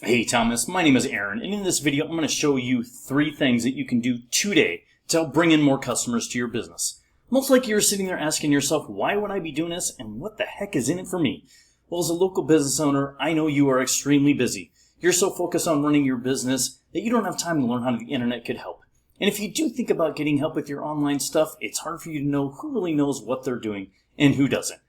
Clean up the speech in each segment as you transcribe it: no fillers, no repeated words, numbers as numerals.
Hey Thomas, my name is Aaron, and in this video I'm going to show you 3 things that you can do today to help bring in more customers to your business. Most likely you're sitting there asking yourself, why would I be doing this and what the heck is in it for me? Well, as a local business owner, I know you are extremely busy. You're so focused on running your business that you don't have time to learn how the internet could help. And if you do think about getting help with your online stuff, it's hard for you to know who really knows what they're doing and who doesn't.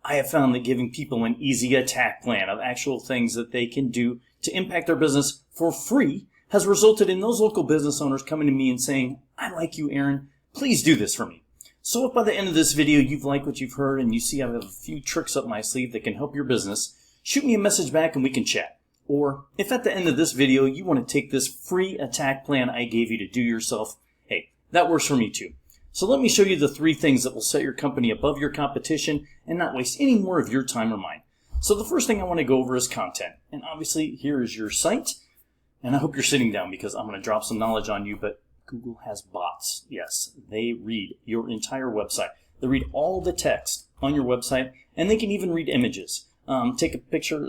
I have found that giving people an easy attack plan of actual things that they can do to impact their business for free has resulted in those local business owners coming to me and saying, I like you, Aaron. Please do this for me. So if by the end of this video you've liked what you've heard and you see I have a few tricks up my sleeve that can help your business, shoot me a message back and we can chat. Or if at the end of this video you want to take this free attack plan I gave you to do yourself, hey, that works for me too. So let me show you the 3 things that will set your company above your competition and not waste any more of your time or mine. So the first thing I want to go over is content. And obviously here is your site. And I hope you're sitting down because I'm going to drop some knowledge on you, but Google has bots. Yes, they read your entire website. They read all the text on your website, and they can even read images. Take a picture,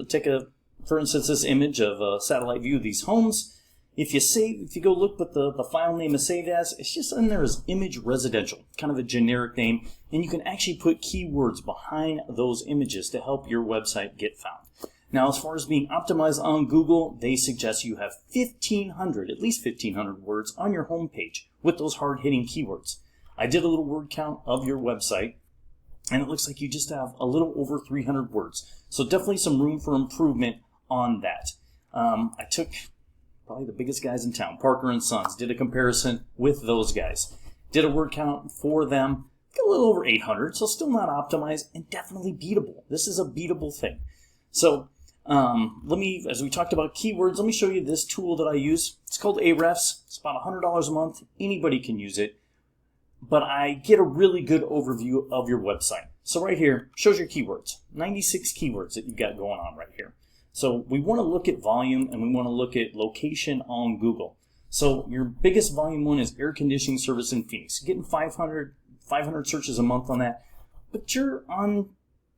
for instance, this image of a satellite view of these homes. If you go look what the file name is saved as, it's just in there as image residential, kind of a generic name, and you can actually put keywords behind those images to help your website get found. Now, as far as being optimized on Google, they suggest you have at least 1,500 words on your homepage with those hard-hitting keywords. I did a little word count of your website, and it looks like you just have a little over 300 words. So definitely some room for improvement on that. I took probably the biggest guys in town, Parker & Sons, did a comparison with those guys. Did a word count for them, got a little over 800, so still not optimized and definitely beatable. This is a beatable thing. So as we talked about keywords, let me show you this tool that I use. It's called Ahrefs. It's about $100 a month. Anybody can use it, but I get a really good overview of your website. So right here shows your keywords, 96 keywords that you've got going on right here. So we want to look at volume and we want to look at location on Google. So your biggest volume one is air conditioning service in Phoenix. You're getting 500 searches a month on that, but you're on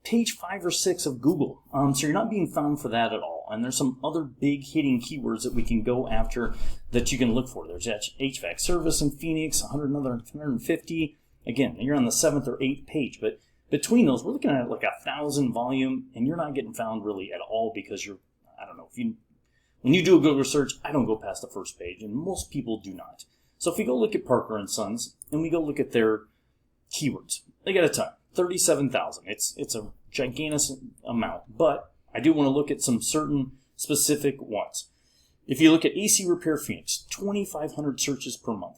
page 5 or 6 of Google. So you're not being found for that at all. And there's some other big hitting keywords that we can go after that you can look for. There's HVAC service in Phoenix, 150. Again, you're on the 7th or 8th page, but between those, we're looking at like 1,000 volume, and you're not getting found really at all because when you do a Google search, I don't go past the first page, and most people do not. So if we go look at Parker & Sons, and we go look at their keywords, they got a ton, 37,000. It's a gigantic amount, but I do want to look at some certain specific ones. If you look at AC Repair Phoenix, 2,500 searches per month.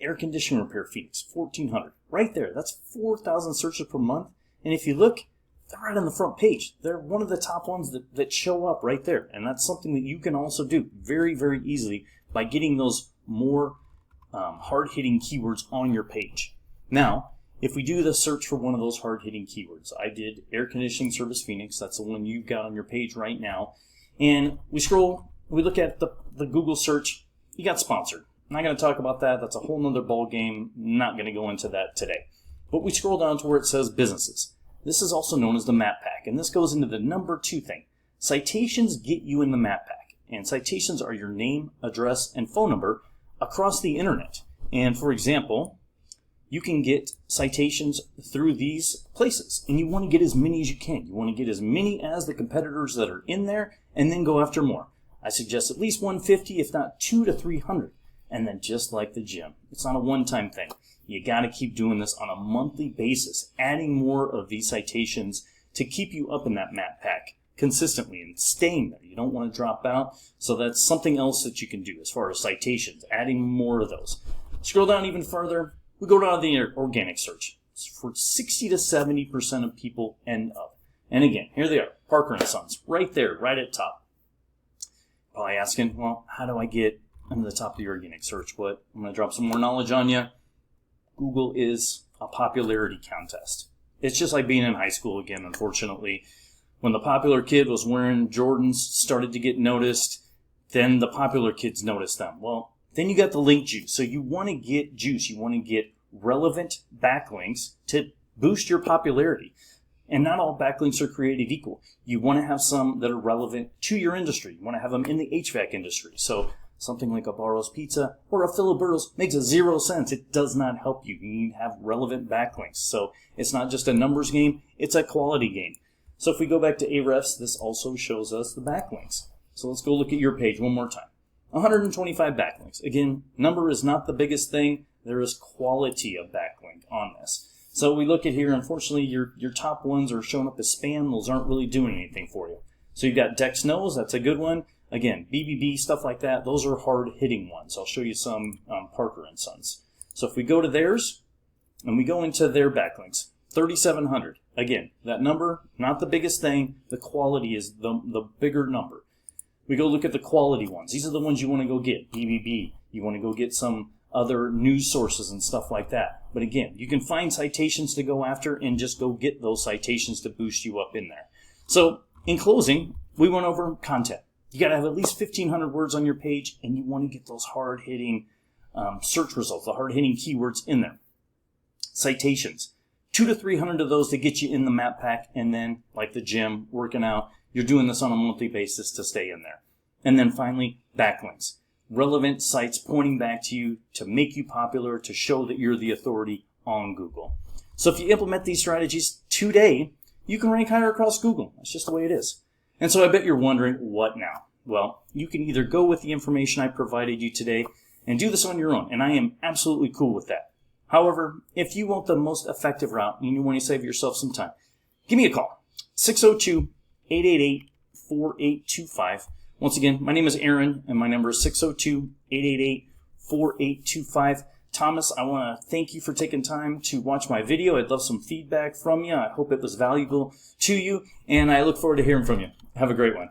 Air Conditioning Repair Phoenix, 1,400. Right there, that's 4,000 searches per month. And if you look, they're right on the front page. They're one of the top ones that show up right there. And that's something that you can also do very, very easily by getting those more hard-hitting keywords on your page. Now, if we do the search for one of those hard-hitting keywords, I did Air Conditioning Service Phoenix. That's the one you've got on your page right now. And we look at the Google search. You got sponsored. I'm not going to talk about that. That's a whole nother ball game. Not going to go into that today. But we scroll down to where it says businesses. This is also known as the map pack, and this goes into the number 2 thing. Citations get you in the map pack, and citations are your name, address, and phone number across the internet. And for example, you can get citations through these places, and you want to get as many as you can. You want to get as many as the competitors that are in there, and then go after more. I suggest at least 150, if not 200 to 300. And then just like the gym, it's not a one-time thing. You got to keep doing this on a monthly basis, adding more of these citations to keep you up in that map pack consistently and staying there. You don't want to drop out. So that's something else that you can do as far as citations, adding more of those. Scroll down even further. We go down to the organic search. For 60 to 70% of people end up. And again, here they are, Parker & Sons, right there, right at top. Probably asking, well, how do I get under the top of the organic search? What? I'm going to drop some more knowledge on you. Google is a popularity contest. It's just like being in high school again, unfortunately. When the popular kid was wearing Jordans, started to get noticed, then the popular kids noticed them. Well, then you got the link juice. So you want to get juice. You want to get relevant backlinks to boost your popularity. And not all backlinks are created equal. You want to have some that are relevant to your industry. You want to have them in the HVAC industry. So something like a Barro's Pizza or a Filiberto's makes 0 sense. It does not help you. You need to have relevant backlinks. So it's not just a numbers game, it's a quality game. So if we go back to Ahrefs, this also shows us the backlinks. So let's go look at your page one more time. 125 backlinks. Again, number is not the biggest thing. There is quality of backlink on this. So we look at here, unfortunately, your top ones are showing up as spam. Those aren't really doing anything for you. So you've got Dex Knows, that's a good one. Again, BBB, stuff like that, those are hard-hitting ones. I'll show you some Parker & Sons. So if we go to theirs, and we go into their backlinks, 3,700. Again, that number, not the biggest thing. The quality is the bigger number. We go look at the quality ones. These are the ones you want to go get. BBB, you want to go get some other news sources and stuff like that. But again, you can find citations to go after and just go get those citations to boost you up in there. So in closing, we went over content. You got to have at least 1,500 words on your page, and you want to get those hard-hitting search results, the hard-hitting keywords in there. Citations, 200 to 300 of those to get you in the map pack, and then, like the gym, working out, you're doing this on a monthly basis to stay in there. And then finally, backlinks. Relevant sites pointing back to you to make you popular, to show that you're the authority on Google. So if you implement these strategies today, you can rank higher across Google. That's just the way it is. And so I bet you're wondering, what now? Well, you can either go with the information I provided you today and do this on your own, and I am absolutely cool with that. However, if you want the most effective route and you want to save yourself some time, give me a call, 602-888-4825. Once again, my name is Aaron, and my number is 602-888-4825. Thomas, I want to thank you for taking time to watch my video. I'd love some feedback from you. I hope it was valuable to you, and I look forward to hearing from you. Have a great one.